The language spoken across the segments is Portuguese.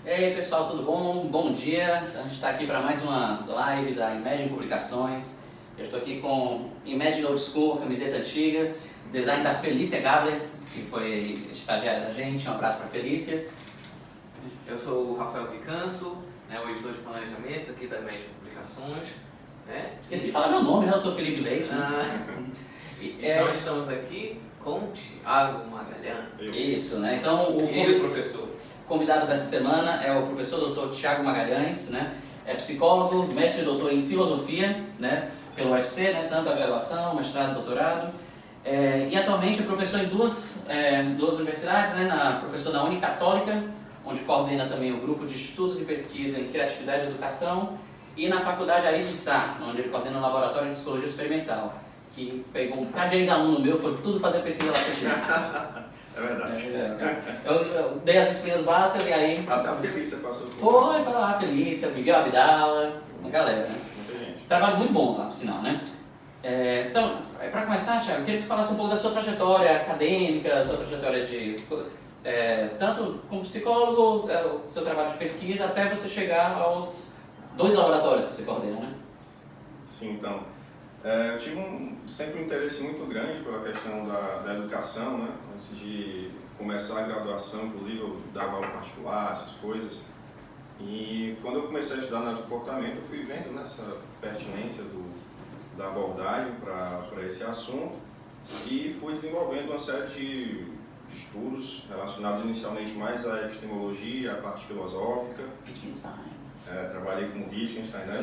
E aí pessoal, tudo bom? Bom dia! A gente está aqui para mais uma live da Imagine Publicações. Eu estou aqui com Imagine Old School, camiseta antiga, design da Felícia Gabler, que foi estagiária da gente. Um abraço para a Felícia. Eu sou o Rafael Picanso, o editor de planejamento aqui da Imagine Publicações. Esqueci de falar meu nome, né? Eu sou Felipe Leite. Nós estamos aqui com o Thiago Magalhães. Isso, né? Então, o professor. O convidado dessa semana é o professor Dr. Thiago Magalhães, né? É psicólogo, mestre e doutor em filosofia, né? Pelo UFC, né? Tanto a graduação, mestrado e doutorado. E atualmente é professor em duas universidades, né? Professor na Unicatólica, onde coordena também o grupo de estudos e pesquisa em criatividade e educação, e na faculdade Ari de Sá, onde ele coordena o laboratório de psicologia experimental, que pegou um bocado de ex-aluno meu, foi tudo fazer pesquisa lá comigo. É verdade. Eu dei as disciplinas básicas e aí... Até a Felícia passou por... Foi lá, Felícia, Miguel Abdala, uma galera, né? Muita gente. Trabalho muito bom lá, por sinal, né? Então, para começar, Thiago, eu queria que tu falasse um pouco da sua trajetória acadêmica, sua trajetória de... tanto como psicólogo, o seu trabalho de pesquisa, até você chegar aos 2 laboratórios que você coordena, né? Sim, então. Eu tive sempre um interesse muito grande pela questão da educação, né? Antes de começar a graduação, inclusive, eu dava aula particular, essas coisas. E quando eu comecei a estudar análise do comportamento, eu fui vendo essa pertinência da abordagem para esse assunto e fui desenvolvendo uma série de estudos relacionados inicialmente mais à epistemologia, à parte filosófica. Wittgenstein. Trabalhei com Wittgenstein, né?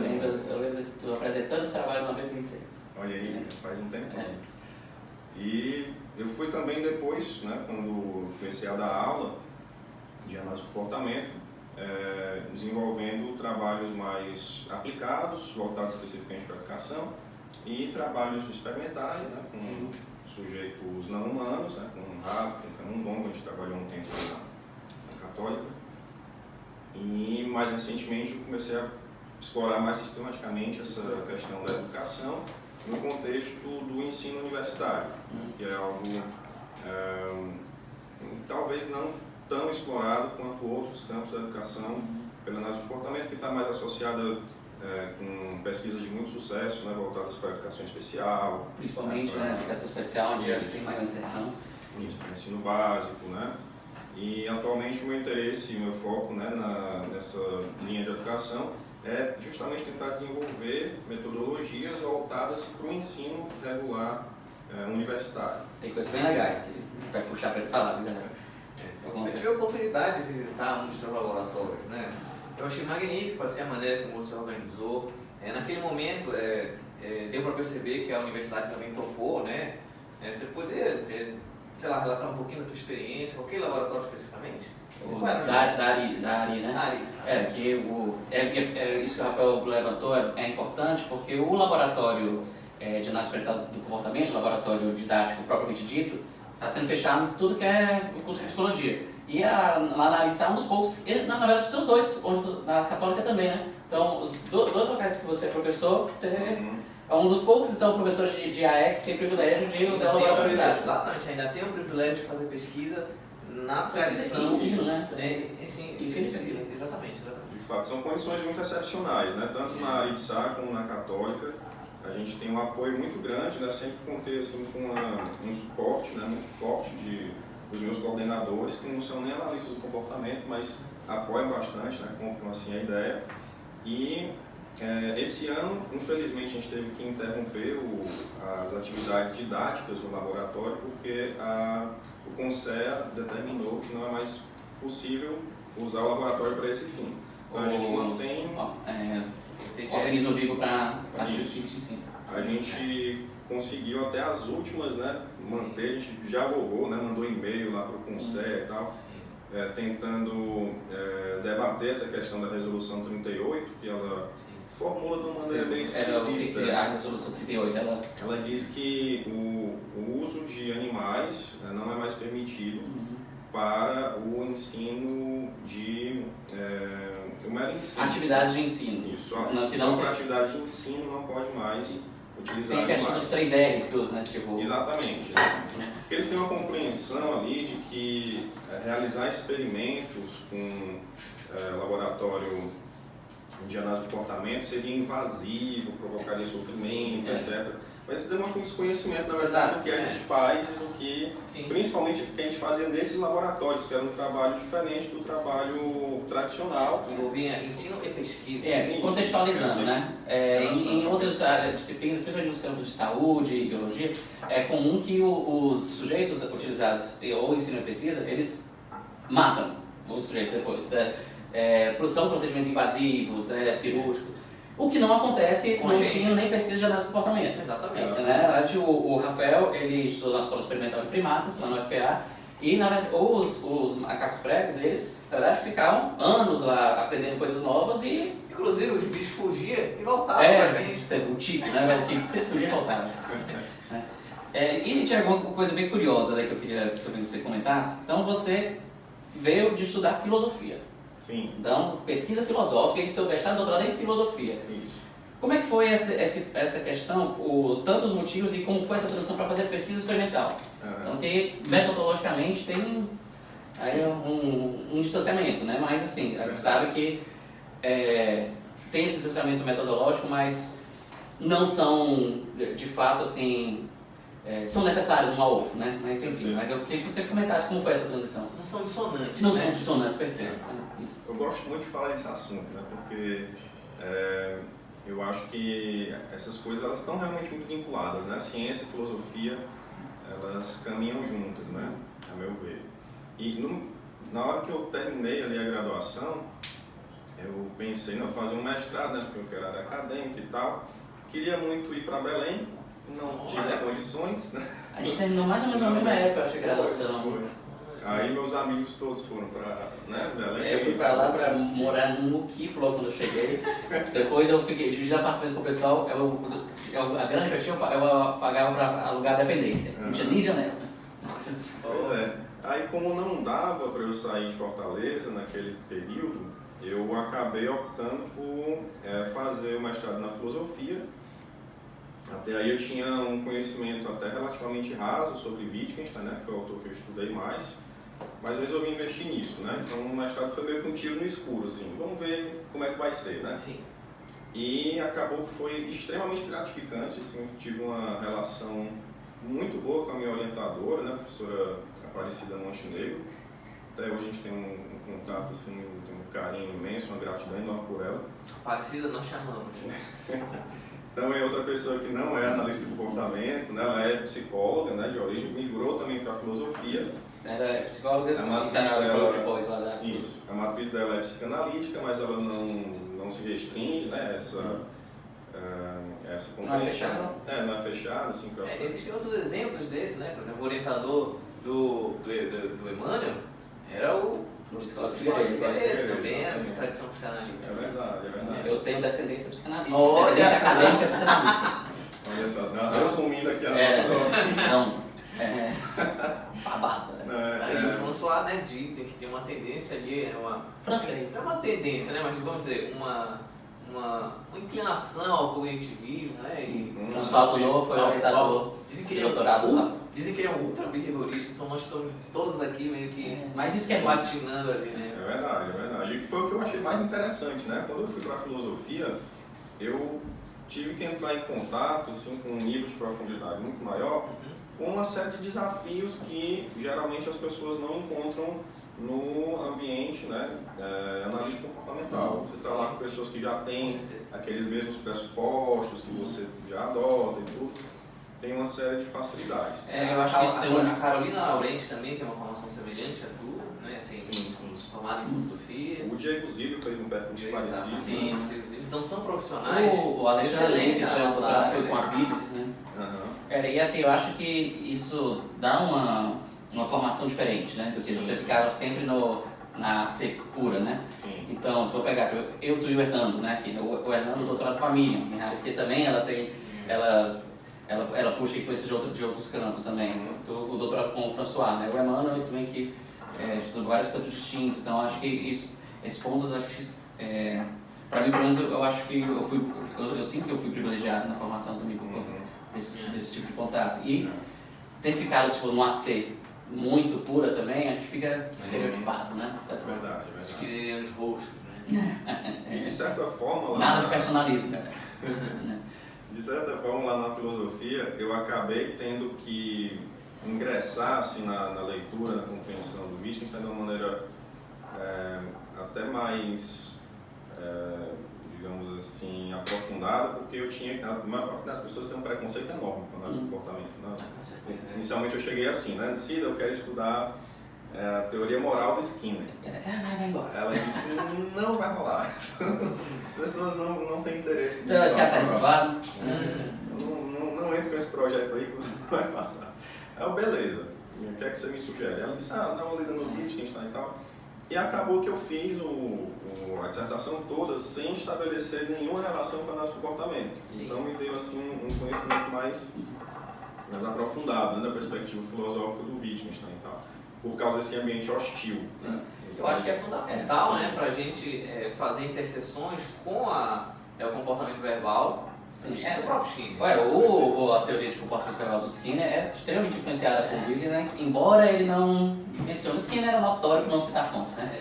Eu lembro de tu apresentando esse trabalho na BBC. Olha aí, faz um tempo. E eu fui também depois, né, quando comecei a dar aula de análise do comportamento, desenvolvendo trabalhos mais aplicados, voltados especificamente para a educação, e trabalhos experimentais, né, com sujeitos não humanos, né, com um rato, com um camundongo. A gente trabalhou um tempo na Católica. E mais recentemente eu comecei a explorar mais sistematicamente essa questão da educação no contexto do ensino universitário, que é algo talvez não tão explorado quanto outros campos da educação pela análise do comportamento, que está mais associada com pesquisas de muito sucesso, né, voltadas para a educação especial. Principalmente, né, educação especial, onde a gente tem maior inserção. Isso, para ensino básico, né? E atualmente o meu interesse, o meu foco, né, nessa linha de educação é justamente tentar desenvolver metodologias voltadas para o ensino regular universitário. Tem coisas bem legais que vai puxar para ele falar, né? Eu tive a oportunidade de visitar um dos seus laboratórios, né? Eu achei magnífico assim, a maneira como você organizou. Naquele momento, deu para perceber que a universidade também topou, né? Você poder, relatar um pouquinho da tua experiência, qualquer laboratório especificamente? Da Ari, né? Da Ari, isso que o Rafael levantou é importante, porque o laboratório de análise experimental do comportamento, o laboratório didático propriamente dito, está sendo fechado em tudo que é o curso de psicologia. E lá na Ari é um dos poucos, na verdade tem os dois, na Católica também, né? Então, os dois locais que você é professor, você é um dos poucos, então, professores de AE que tem o privilégio de usar o laboratório didático. Exatamente, ainda tem o privilégio de fazer pesquisa na tradição. Ensino, né? Ensino, exatamente. De fato, são condições muito excepcionais, né? Tanto na Ari de Sá como na Católica. A gente tem um apoio muito grande, né? Sempre contei assim, com um suporte, né, muito forte dos meus coordenadores, que não são nem analistas do comportamento, mas apoiam bastante, né? Compram assim, a ideia. E esse ano, infelizmente, a gente teve que interromper as atividades didáticas no laboratório, porque o CONSEA determinou que não é mais possível usar o laboratório para esse fim. Então a gente mantém... Tem organismo vivo para isso. A gente conseguiu até as últimas, né, manter, a gente já logou, né, mandou e-mail lá para o CONSEA e tal, tentando debater essa questão da resolução 38, que ela formula de uma maneira bem esquisita. A resolução 38, ela diz que o uso de animais, né, não é mais permitido para o ensino de... o mero ensino. Atividade de ensino. Isso, só para atividade de ensino não pode mais utilizar Tem a questão mais. dos 3 R's que usa, né? Tipo, Exatamente. Porque eles têm uma compreensão ali de que realizar experimentos com laboratório de análise de comportamento seria invasivo, provocaria sofrimento, etc. Mas isso demonstra um desconhecimento, na verdade, do que a gente faz e do que, principalmente, o que a gente fazia nesses laboratórios, que era um trabalho diferente do trabalho tradicional. Que envolvia ensino e pesquisa. Contextualizando, né? Em outras disciplinas, principalmente nos campos de saúde e biologia, é comum que os sujeitos utilizados ou ensino e pesquisa, eles matam o sujeito depois. São procedimentos invasivos, cirúrgicos. O que não acontece no ensino nem pesquisa de análise de comportamento. Exatamente. O Rafael, ele estudou na Escola Experimental de Primatas, lá no UFPA, e na verdade, os macacos pregos, eles na verdade ficavam anos lá aprendendo coisas novas e... Inclusive os bichos fugiam e voltavam pra gente. O tipo, né? O tipo que você fugia e voltava. E tinha alguma coisa bem curiosa, né, que eu queria que você comentasse. Então você veio de estudar filosofia. Sim. Então, pesquisa filosófica e seu mestrado e doutorado em filosofia. Isso. Como é que foi essa questão, tanto os motivos e como foi essa transição para fazer pesquisa experimental? Então, que metodologicamente tem aí um distanciamento, né? Mas assim, a gente sabe que tem esse distanciamento metodológico, mas não são, de fato, assim, são necessários um ao outro, né? Mas enfim, mas eu queria que você comentasse como foi essa transição. Não são dissonantes. Não são dissonantes, perfeito. Isso. Eu gosto muito de falar desse assunto, né? Porque eu acho que essas coisas elas estão realmente muito vinculadas, né? Ciência e filosofia, elas caminham juntas, né? A meu ver. E na hora que eu terminei ali a graduação, eu pensei em fazer um mestrado, né? Porque eu era acadêmico e tal. Queria muito ir para Belém, não tive condições, né? A gente terminou mais ou menos na mesma época, acho que a graduação. Aí meus amigos todos foram para Belém. Eu fui para lá para morar no Muquifo logo quando eu cheguei. Depois eu fiquei dividindo apartamento com o pessoal. A grana que eu tinha, eu pagava para alugar a dependência. Não tinha nem janela. Pois é. Aí como não dava para eu sair de Fortaleza naquele período, eu acabei optando por fazer o mestrado na filosofia. Até aí eu tinha um conhecimento até relativamente raso sobre Wittgenstein, né, que foi o autor que eu estudei mais, mas eu resolvi investir nisso, né? Então o mestrado foi meio que um tiro no escuro, assim, vamos ver como é que vai ser, né? Sim. E acabou que foi extremamente gratificante, assim, tive uma relação muito boa com a minha orientadora, né, a professora Aparecida Montenegro. Até hoje a gente tem um contato, assim, tem um carinho imenso, uma gratidão enorme por ela. Aparecida nós chamamos. Então é outra pessoa que não é analista de comportamento, né? Ela é psicóloga, né, de origem, migrou também para a filosofia. Ela é psicóloga e está depois lá da... Isso, a matriz dela é psicanalítica, mas ela não se restringe, né, essa compreensão. Não é fechada? Não é fechada, assim, para Existem outros exemplos desse, né? Por exemplo, o orientador do Emmanuel era o Luiz Cláudio Figueiredo, também era de tradição psicanalítica. É verdade. Eu tenho descendência psicanalítica, Olha descendência acadêmica psicanalítica. Olha só, assumindo aqui a nossa... Não, babada, né? Aí o François, né, dizem que tem uma tendência ali, francês. Não é uma tendência, né, mas vamos dizer, uma inclinação ao cognitivismo, né? E François Toulon foi orientador de doutorado. Dizem que ele é um ultra rigorista, então nós estamos todos aqui meio que mas isso que é patinando ali, né? É verdade. E que foi o que eu achei mais interessante, né? Quando eu fui para a filosofia, eu tive que entrar em contato, assim, com um nível de profundidade muito maior, com uma série de desafios que geralmente as pessoas não encontram no ambiente, né, analítico comportamental. Você está lá com pessoas que já têm aqueles mesmos pressupostos que você já adota e tudo, tem uma série de facilidades. Eu acho que isso tem a Carolina Laurenti também tem uma formação semelhante à tua, né, assim, formada em filosofia. O Diego Zílio fez um percurso parecido. Sim, então são profissionais o Alexandre Lenz, foi com a Bíblia, né? E assim, eu acho que isso dá uma formação diferente, né? Do que você ficar sempre na C pura, né? Sim. Então, se eu pegar, eu e o Hernando, né? O Hernando, doutorado com a Miriam Mihares, que também ela tem, ela puxa influência de outros campos também. O doutorado com o François, né? O Emmanuel também que estuda vários campos distintos. Então, acho que esses pontos, acho que para mim, pelo menos, eu acho que eu sinto que eu fui privilegiado na formação também por conta desse tipo de contato. E ter ficado, se for no AC muito pura também, a gente fica estereotipado, né? Verdade. Esqueremos rostos, né? E de certa forma... Lá Nada de personalismo, cara. De certa forma, lá na filosofia, eu acabei tendo que ingressar assim, na leitura, na compreensão do Wittgenstein de uma maneira até mais, digamos assim, aprofundada, porque eu tinha... A maior parte das pessoas tem um preconceito enorme com análise do comportamento. Né? Inicialmente eu cheguei assim, né? Cida, eu quero estudar a teoria moral do Skinner. Vai embora. Ela disse, não vai rolar. As pessoas não têm interesse nisso. Então, esse cara tá reprovado. Não entre com esse projeto aí que você não vai passar. Aí beleza, o que é que você me sugere? Ela disse, dá uma lida no Wittgenstein e tal. E acabou que eu fiz a dissertação toda sem estabelecer nenhuma relação com a análise do comportamento. Sim. Então me deu assim, um conhecimento mais aprofundado, né, da perspectiva filosófica do Wittgenstein e tal. Por causa desse ambiente hostil. Sim. Eu acho que é fundamental, né, para a gente fazer interseções com o comportamento verbal do próprio Skinner. A teoria de comportamento verbal do Skinner é extremamente influenciada por Wittgenstein, né? Embora ele não mencione. Skinner era notório por não citar fontes, né?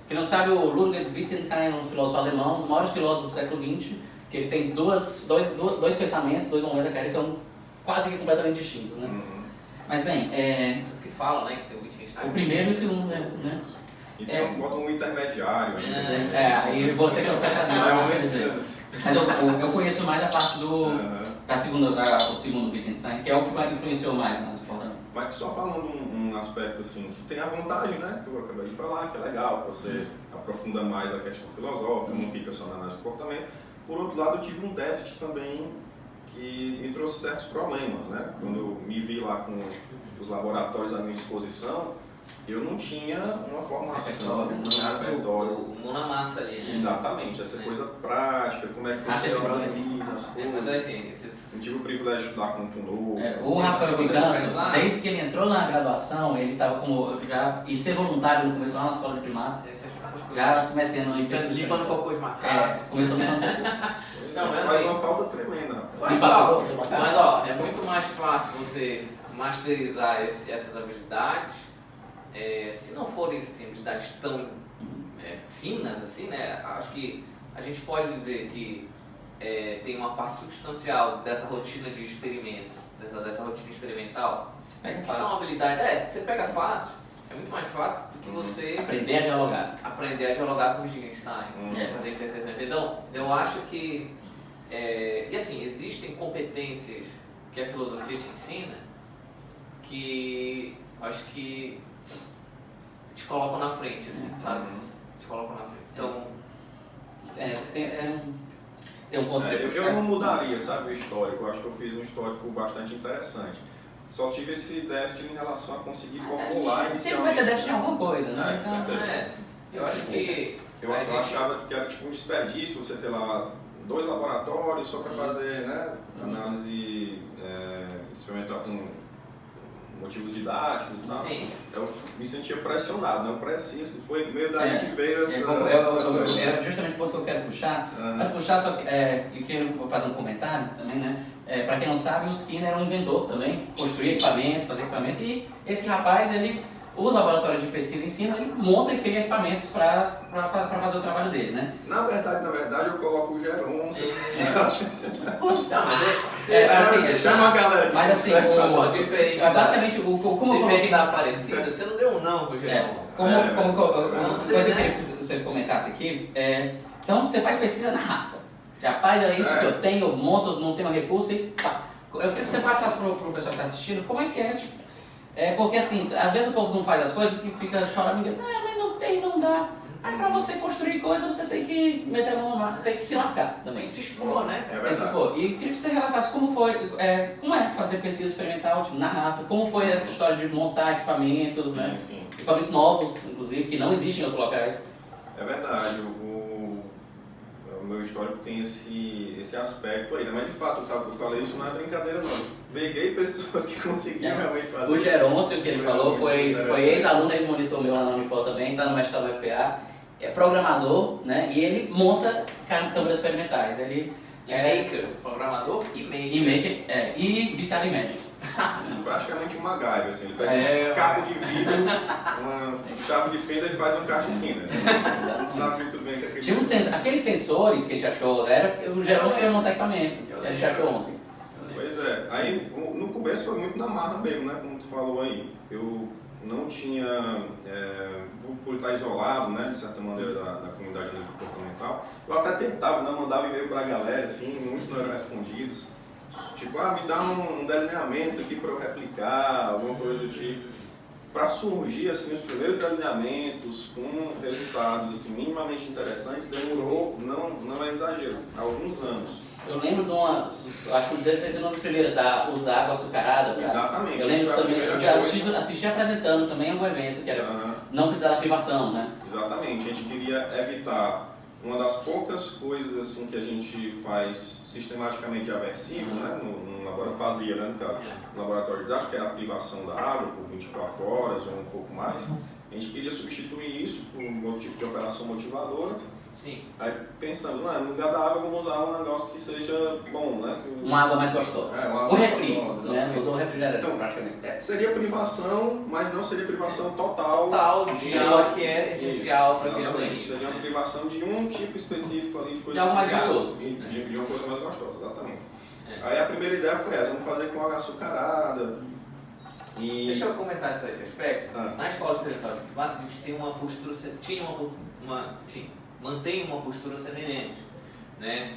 Quem não sabe, o Ludwig Wittgenstein é um filósofo alemão, um dos maiores filósofos do século XX, que ele tem dois pensamentos, dois momentos da carreira que são quase que completamente distintos, né? Mas bem, Tudo que falam, né, que tem o Wittgenstein. O primeiro e o segundo, né? Então, bota um intermediário. Aí você que é o especialista. Mas eu conheço mais a parte do segundo Wittgenstein, que é o que influenciou mais no nosso comportamento. Mas só falando um aspecto assim, que tem a vantagem, né, que eu acabei de falar, que é legal, que você aprofunda mais a questão filosófica, não fica só na análise do comportamento. Por outro lado, eu tive um déficit também que me trouxe certos problemas, né? Quando eu me vi lá com os laboratórios à minha disposição, eu não tinha uma formação, o mão na massa ali. Né? Exatamente, essa coisa prática, como é que você organiza as coisas. Mas assim, eu tive o privilégio de estudar com o Tunovo. O Rafael Viganço, desde que ele entrou na graduação, ele estava como e ser voluntário no começo lá na escola de primatas, já se metendo em pesquisa. Limpando cocô de macaco. Começou limpando cocô. Não, mas faz uma falta tremenda. Mas é muito mais fácil você masterizar essas habilidades. Se não forem assim, habilidades tão finas assim, né? Acho que a gente pode dizer que tem uma parte substancial dessa rotina de experimento, dessa rotina experimental, que são habilidades. Você pega fácil, é muito mais fácil do que você aprender a dialogar com o Wittgenstein, fazer interseção. Então, eu acho que e assim, existem competências que a filosofia te ensina que acho que te colocam na frente, assim, sabe? Te colocam na frente. Então, tem um ponto eu não mudaria, sabe, o histórico. Eu acho que eu fiz um histórico bastante interessante. Só tive esse déficit em relação a conseguir formular inicialmente. Sempre vai ter déficit em alguma coisa, né? Eu acho que... Eu achava que era tipo um desperdício você ter lá 2 laboratórios só para fazer, né, análise experimental com motivos didáticos e tal. Sim. Eu me sentia pressionado, né? Eu preciso, foi meio daí que veio essa... É justamente o ponto que eu quero puxar. Antes de puxar, só que eu quero fazer um comentário também, né? Para quem não sabe, o Skinner era um inventor também, construía equipamento, fazia equipamento, e esse rapaz, ele usa laboratório de pesquisa em cima, ele monta e cria equipamentos para fazer o trabalho dele, né? Na verdade, eu coloco o Geron. Chama a galera que mas assim, basicamente, como diferente da Aparecida, você não deu um não pro Geron. Uma coisa que eu queria que você comentasse aqui, então você faz pesquisa na raça. Rapaz, é isso que eu tenho, eu monto, não tenho recurso e pá. Eu queria que você passasse pro pessoal que está assistindo, como é que é, tipo, porque assim, às vezes o povo não faz as coisas porque fica chorando e mas não tem, não dá. Aí pra você construir coisa, você tem que meter a mão no mar, tem que se lascar também. Tem que se expor, né? Tem que se expor. E queria que você relatasse como foi, como é fazer pesquisa experimental tipo, na raça, como foi essa história de montar equipamentos, né? Sim. Equipamentos novos, inclusive, que não existem em outros locais. É verdade, o meu histórico tem esse aspecto aí, né? Mas de fato, eu falei isso não é brincadeira não. Peguei pessoas que conseguiram realmente fazer. O Geroncio, que ele falou, foi ex-aluno, ex-monitor meu lá na Unifor também, está no mestrado do FPA. é programador, né? E ele monta câmeras experimentais. Ele maker, programador e maker. E maker, e viciado em Magic. Praticamente um MacGyver, assim. Ele pega um cabo de vidro, uma chave de fenda e faz um caixa de esquina. Não sabe muito bem o que é aquele. Tinha aqueles sensores que a gente achou, o geral se montar equipamento, que a gente achou ontem. Pois é, aí no começo foi muito na marra mesmo, né? Como tu falou aí. Eu não tinha, por estar isolado, né, de certa maneira, da comunidade comportamental, eu até tentava, né, mandava e-mail pra galera, assim, muitos não eram respondidos. Tipo, me dá um delineamento aqui para eu replicar, alguma coisa do tipo. Para surgir assim, os primeiros delineamentos com resultados assim, minimamente interessantes, demorou, não é exagero, alguns anos. Eu lembro de acho que deve ter sido uma das primeiras, uso da água açucarada. Exatamente. Eu lembro também, eu já assisti apresentando também algum evento, que era não precisar da privação, né? Exatamente, a gente queria evitar uma das poucas coisas assim que a gente faz sistematicamente aversivo, né, no laboratório, fazia, né, no caso, no laboratório didático, que era a privação da água por 24 horas ou um pouco mais. A gente queria substituir isso por um tipo de operação motivadora. Sim. Aí pensando, no lugar da água vamos usar um negócio que seja bom, né? Uma água mais gostosa. O refri, né? Usou o refrigerante, então, praticamente. Seria privação, mas não seria privação total. Total, de algo que é essencial para aquele ambiente. Seria uma privação de um tipo específico ali de coisa. De algo mais gostoso. De uma coisa mais gostosa, exatamente. Aí a primeira ideia foi essa, vamos fazer com água açucarada. Deixa eu comentar esse aspecto. Na escola experimental de privados, a gente tem uma postura, mantém uma postura semelhante, né?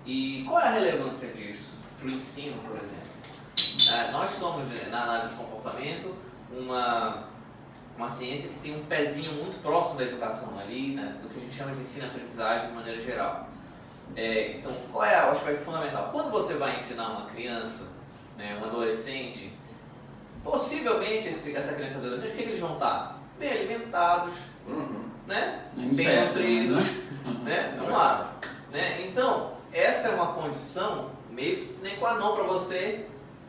E qual é a relevância disso para o ensino, por exemplo? Nós somos, na análise do comportamento, uma ciência que tem um pezinho muito próximo da educação ali, né? Do que a gente chama de ensino-aprendizagem de maneira geral. Então, qual é o aspecto fundamental? Quando você vai ensinar uma criança, né, um adolescente, possivelmente essa criança e adolescente, o que eles vão estar? Bem alimentados, né? Bem nutridos, né? Não há, né? Então, essa é uma condição meio que sine qua non para você,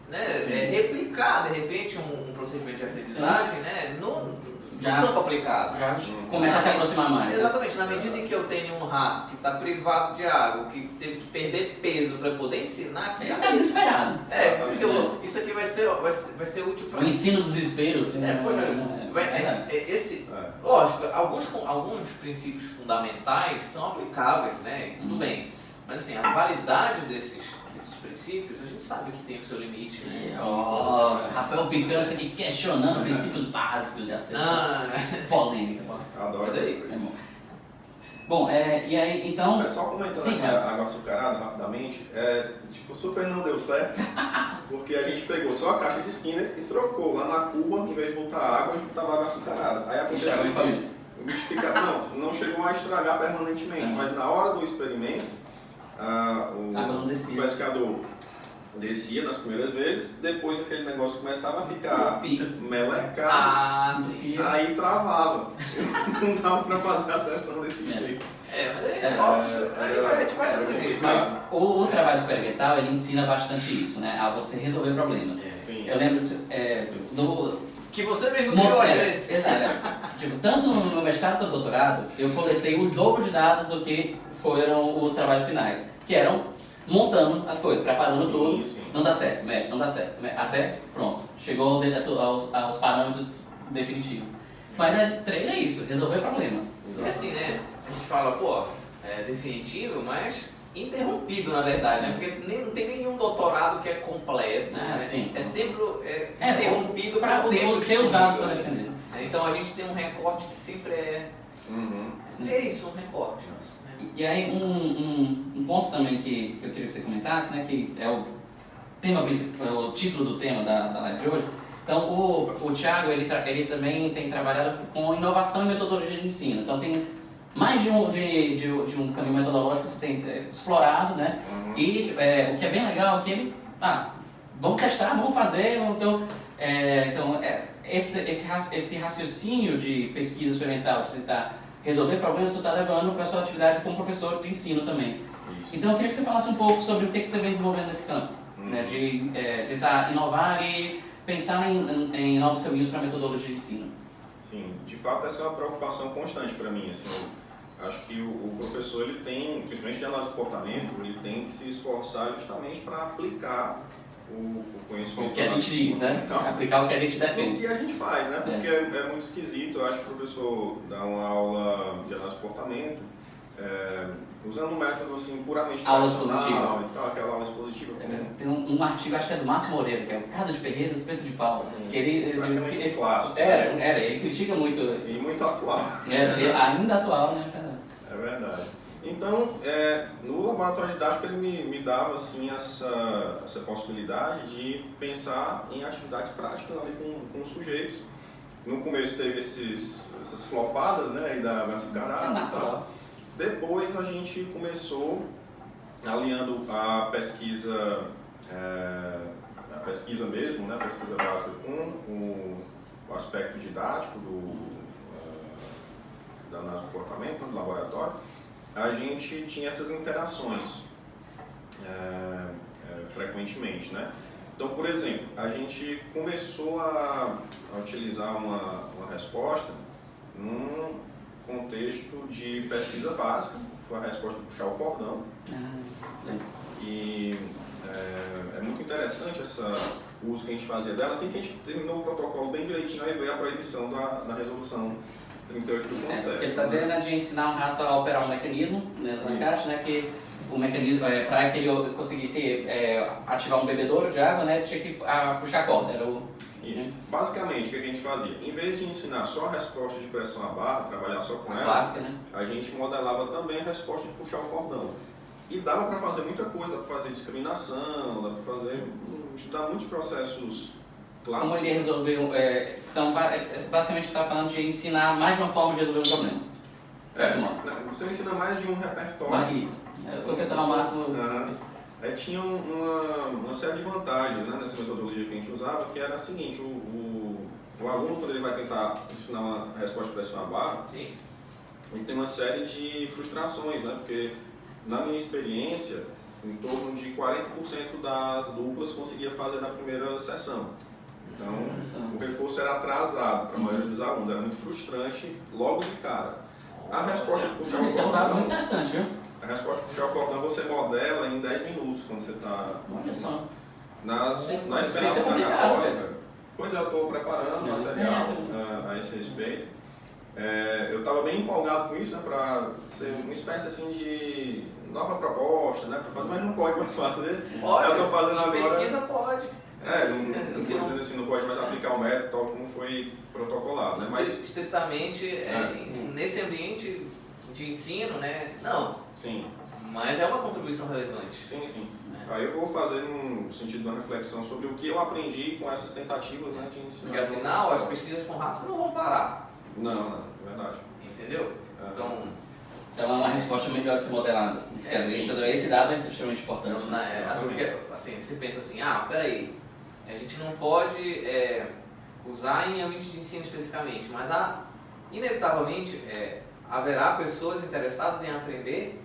né, replicar de repente um procedimento de aprendizagem, né, no campo aplicado. Já começa a se aproximar mais. Exatamente, na medida em que eu tenho um rato que está privado de água, que teve que perder peso para poder ensinar, que já está desesperado. Porque isso aqui vai ser útil para... O ensino do desespero. Assim, lógico, alguns princípios fundamentais são aplicáveis, né? Tudo bem. Mas assim, a validade desses princípios, a gente sabe que tem o seu limite, né? Rafael Picança aqui questionando princípios básicos de acerto. Polêmica. Adoro isso. Bom, e aí, então... Só comentando a água açucarada rapidamente, super não deu certo, porque a gente pegou só a caixa de Skinner e trocou lá na cuba, em vez de botar água, a gente botava água açucarada. Aí aconteceu o bicho não chegou a estragar permanentemente, mas na hora do experimento, o pescador descia nas primeiras vezes, depois aquele negócio começava a ficar melecado, aí travava. Não dava para fazer a sessão desse jeito. A gente vai dando jeito. Mas o trabalho experimental, ele ensina bastante isso, né? A você resolver problemas. Eu lembro que você mesmo criou às vezes. Exato. Tanto no meu mestrado quanto no doutorado, eu coletei o dobro de dados do que foram os trabalhos finais, que eram montando as coisas, preparando tudo. Não dá certo, mexe, não dá certo. Até pronto, chegou aos parâmetros definitivos. Mas treino é isso, resolver problema. Assim, né? A gente fala, definitivo, mas interrompido na verdade, né? Porque não tem nenhum doutorado que é completo. Né? É sempre interrompido para ter os dados para defender. Então a gente tem um recorte que sempre é isso, um recorte. E aí um ponto também que eu queria que você comentasse, né, que é o título do tema da live de hoje. Então o Thiago ele também tem trabalhado com inovação e metodologia de ensino. Então tem mais de um caminho metodológico que você tem explorado, né? E o que é bem legal é que ele, vamos testar, vamos fazer, esse raciocínio de pesquisa experimental, de tentar resolver problemas, você está levando para a sua atividade como professor de ensino também. Isso. Então eu queria que você falasse um pouco sobre o que você vem desenvolvendo nesse campo, né, de tentar inovar e pensar em novos caminhos para a metodologia de ensino. Sim, de fato essa é uma preocupação constante para mim. Assim, Acho que o professor, ele tem, principalmente de análise de comportamento, ele tem que se esforçar justamente para aplicar o conhecimento. O que a gente diz, né? Então, aplicar o que a gente o defende. que a gente faz, né? Porque é muito esquisito. Eu acho que o professor dá uma aula de análise de comportamento, usando um método assim, puramente aula tradicional expositiva. e tal, aquela aula expositiva. Tem um artigo, acho que é do Márcio Moreira, que é o Casa de Ferreira, Espeto de Pau. Que ele clássico. ele critica muito. E muito atual. Ainda atual, né? É verdade. Então, no laboratório didático ele me dava assim, essa possibilidade de pensar em atividades práticas ali com os sujeitos. No começo teve essas flopadas, né, aí da açucarada. É natural. Depois a gente começou alinhando a pesquisa mesmo, né, a pesquisa básica com o aspecto didático da análise do comportamento, do laboratório. A gente tinha essas interações frequentemente, né? Então, por exemplo, a gente começou a utilizar uma resposta num contexto de pesquisa básica, foi a resposta puxar o cordão. E é muito interessante o uso que a gente fazia dela. Assim que a gente terminou o protocolo bem direitinho, aí veio a proibição da resolução 38 do Conselho. Ele está dizendo de ensinar um rato a operar um mecanismo dentro da caixa, né, que o mecanismo, para que ele conseguisse ativar um bebedouro de água, né, tinha que puxar a corda. Isso. Basicamente, o que a gente fazia? Em vez de ensinar só a resposta de pressão à barra, trabalhar só com ela, clássica, né? A gente modelava também a resposta de puxar o cordão. E dava para fazer muita coisa, dá para fazer discriminação, dá para estudar muitos processos clássicos. Como ele resolveu, então basicamente está falando de ensinar mais de uma forma de resolver um problema, certo modo? Você ensina mais de um repertório. Eu estou tentando ao máximo... Tinha uma série de vantagens, né, nessa metodologia que a gente usava, que era a seguinte: o aluno, quando ele vai tentar ensinar uma resposta de pressão à barra, ele tem uma série de frustrações, né, porque na minha experiência, em torno de 40% das duplas conseguia fazer na primeira sessão. Então, o reforço era atrasado para a maioria dos alunos, era muito frustrante logo de cara. A resposta de puxar o Isso é um dado muito interessante, viu? A resposta de puxar o cordão você modela em 10 minutos quando você está na experiência da católica. Pois é, eu estou preparando material a esse respeito. Eu estava bem empolgado com isso, né, para ser uma espécie assim de nova proposta, né, para fazer, mas não pode mais fazer. Pode, eu estou fazendo agora. Pesquisa pode. Não estou dizendo assim, não pode mais aplicar o método tal como foi protocolado, né? Mas estritamente, nesse ambiente de ensino, né? Não. Sim. Mas é uma contribuição relevante. Sim. Aí eu vou fazer no sentido de uma reflexão sobre o que eu aprendi com essas tentativas, né, de ensinar. Porque afinal, as pesquisas com ratos não vão parar. Não, verdade. Entendeu? Então é uma resposta melhor de ser modelada. Esse dado é extremamente importante. Assim, você pensa assim, peraí, a gente não pode usar em ambiente de ensino especificamente, mas inevitavelmente haverá pessoas interessadas em aprender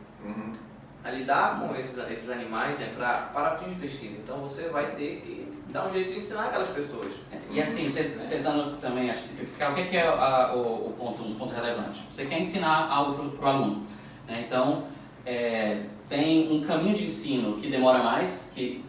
a lidar com esses animais, né, para fins de pesquisa. Então você vai ter que dar um jeito de ensinar aquelas pessoas. E assim, tentando também simplificar, o que é um ponto relevante? Você quer ensinar algo para o aluno, né? Então, tem um caminho de ensino que demora mais e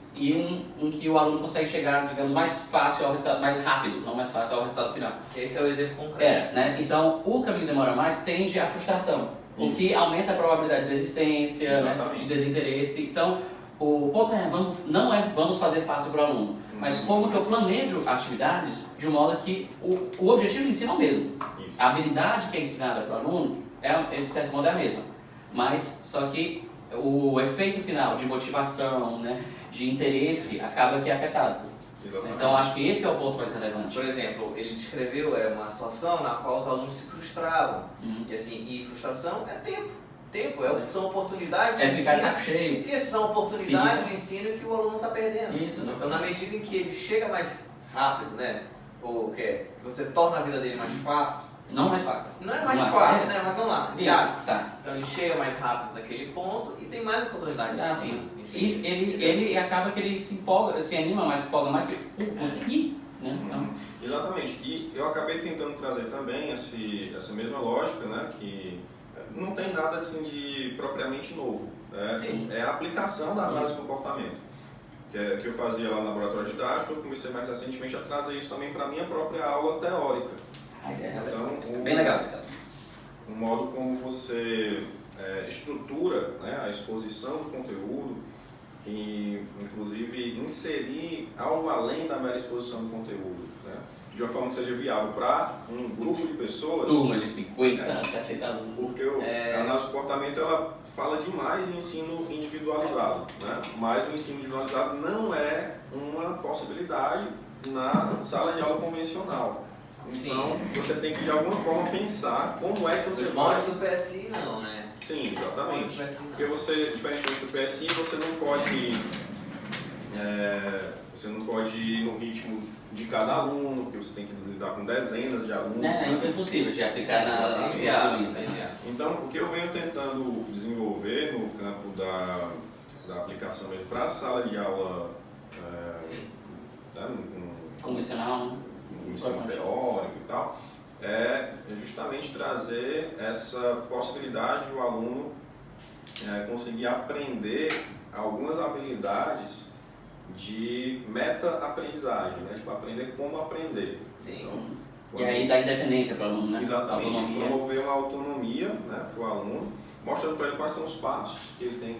um que o aluno consegue chegar, digamos, mais fácil ao resultado, mais rápido, não mais fácil ao resultado final. Esse é o exemplo concreto. Né? Então, o caminho que demora mais tende à frustração, o que aumenta a probabilidade de desistência, né, de desinteresse. Então, o ponto vamos fazer fácil para o aluno, mas como que eu planejo atividades de um modo que o objetivo do ensino é o mesmo. Isso. A habilidade que é ensinada para o aluno, de certo modo, é a mesma, mas só que o efeito final de motivação, né, de interesse, acaba que é afetado. Exatamente. Então, acho que esse é o ponto mais relevante. Por exemplo, ele descreveu uma situação na qual os alunos se frustravam. E frustração é tempo, são oportunidades de ficar de ensino. saco cheio. Isso, são oportunidades de ensino que o aluno está perdendo. Isso, né? Então, na medida em que ele chega mais rápido, né, ou que você torna a vida dele mais fácil. Não mais fácil. Não é mais fácil, né? Mas vamos lá. Tá. Então ele chega mais rápido naquele ponto e tem mais oportunidade de ensino. Isso, ele acaba que ele se empolga, se anima mais, empolga mais para conseguir, né? Então, exatamente. E eu acabei tentando trazer também essa mesma lógica, né, que Não tem nada assim de propriamente novo. É a aplicação da análise do comportamento. Que eu fazia lá no laboratório didático, eu comecei mais recentemente a trazer isso também para a minha própria aula teórica. Então, bem legal isso, cara. O modo como você estrutura, né, a exposição do conteúdo e, inclusive, inserir algo além da mera exposição do conteúdo, né, de uma forma que seja viável para um grupo de pessoas. Turmas de 50, 60 alunos. Porque a análise do comportamento ela fala demais em ensino individualizado, né? Mas o ensino individualizado não é uma possibilidade na sala de aula convencional. Então, você tem que de alguma forma pensar como é que você Os moldes do PSI não, né? Sim, exatamente. PSI, não. Porque você, diferentemente do PSI, você não pode ir no ritmo de cada aluno, porque você tem que lidar com dezenas de alunos. É impossível de aplicar na Enviar. Então, o que eu venho tentando desenvolver no campo da aplicação para a sala de aula convencional, no ensino teórico e tal, é justamente trazer essa possibilidade de o aluno conseguir aprender algumas habilidades de meta-aprendizagem, né? Tipo, aprender como aprender. Sim. Então, e aí dá independência para o aluno, né? Exatamente, autonomia. Promover uma autonomia, né, para o aluno, mostrando para ele quais são os passos que ele tem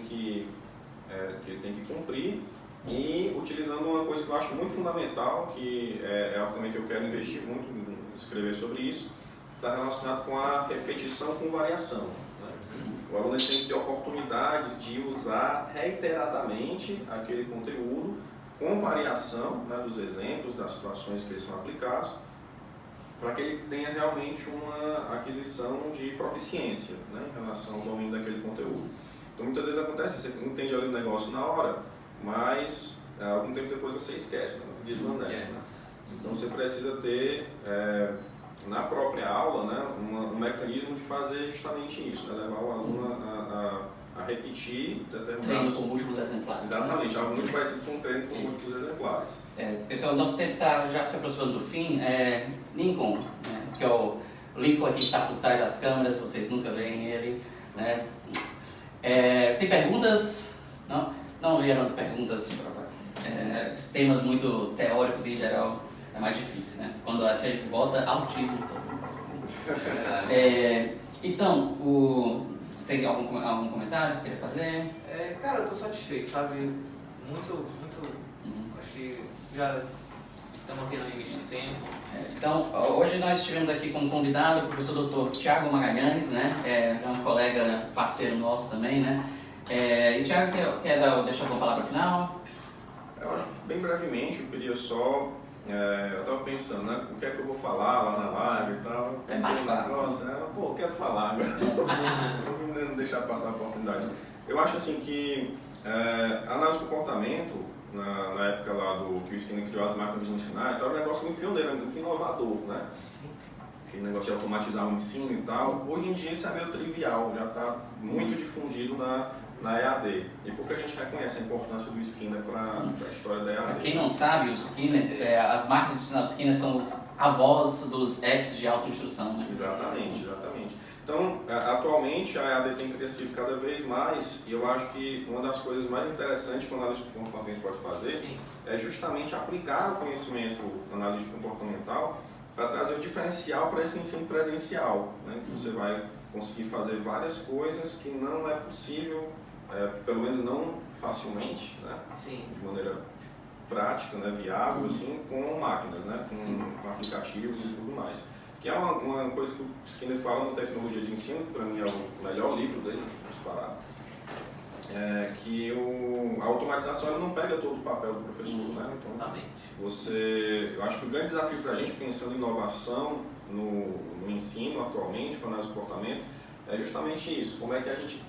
que cumprir e utilizando uma coisa que eu acho muito fundamental, que é algo também que eu quero investir muito em escrever sobre isso, está relacionado com a repetição com variação. O aluno tem que ter oportunidades de usar reiteradamente aquele conteúdo com variação, né, dos exemplos, das situações que eles são aplicados, para que ele tenha realmente uma aquisição de proficiência, né, em relação ao domínio daquele conteúdo. Então muitas vezes acontece, você entende ali o negócio na hora, mas algum tempo depois você esquece, né, desvanece. Né? Então você precisa ter na própria aula, né, um mecanismo de fazer justamente isso, né, levar o aluno a repetir determinados... Treino com múltiplos exemplares. Exatamente, algo muito parecido com treino com múltiplos exemplares. Pessoal, nosso tempo está já se aproximando do fim. Lincoln, que é o Lincoln aqui está por trás das câmeras, vocês nunca veem ele. Né? Tem perguntas? Não vieram perguntas, temas muito teóricos em geral. É mais difícil, né? Quando a gente bota autismo todo. Então, tem algum comentário que você queria fazer? Cara, eu tô satisfeito, sabe? Muito. Acho que já estamos aqui no limite do tempo. Então, hoje nós estivemos aqui como convidado o professor Dr. Thiago Magalhães, né? É um colega parceiro nosso também, né? E Thiago, quer deixar uma palavra final? Eu acho bem brevemente, eu queria só... eu estava pensando, né, o que é que eu vou falar lá na live e tal. Pensei, nossa, quero falar agora. Não deixar passar a oportunidade. Eu acho assim que a análise do comportamento, na época lá que o Skinner criou as máquinas de ensinar, então era um negócio muito pioneiro, muito inovador, né? Aquele negócio de automatizar o ensino e tal. Hoje em dia isso é meio trivial, já está muito difundido na EAD. E pouca gente reconhece a importância do Skinner para a história da EAD. Para quem não sabe, o Skinner, as máquinas de ensinar do Skinner são os avós dos apps de autoinstrução, né? Exatamente. Então, atualmente a EAD tem crescido cada vez mais e eu acho que uma das coisas mais interessantes que o analista comportamental pode fazer é justamente aplicar o conhecimento analítico comportamental para trazer o diferencial para esse ensino presencial, né? Que você vai conseguir fazer várias coisas que não é possível, pelo menos não facilmente, né? Sim. De maneira prática, né? Viável, assim, com máquinas, né? Com aplicativos e tudo mais. Que é uma coisa que o Skinner fala no Tecnologia de Ensino, que para mim é o melhor livro dele, disparado, que a automatização ela não pega todo o papel do professor, né? Então, eu acho que o grande desafio para a gente, pensando em inovação no ensino atualmente, com análise de comportamento, é justamente isso, como é que a gente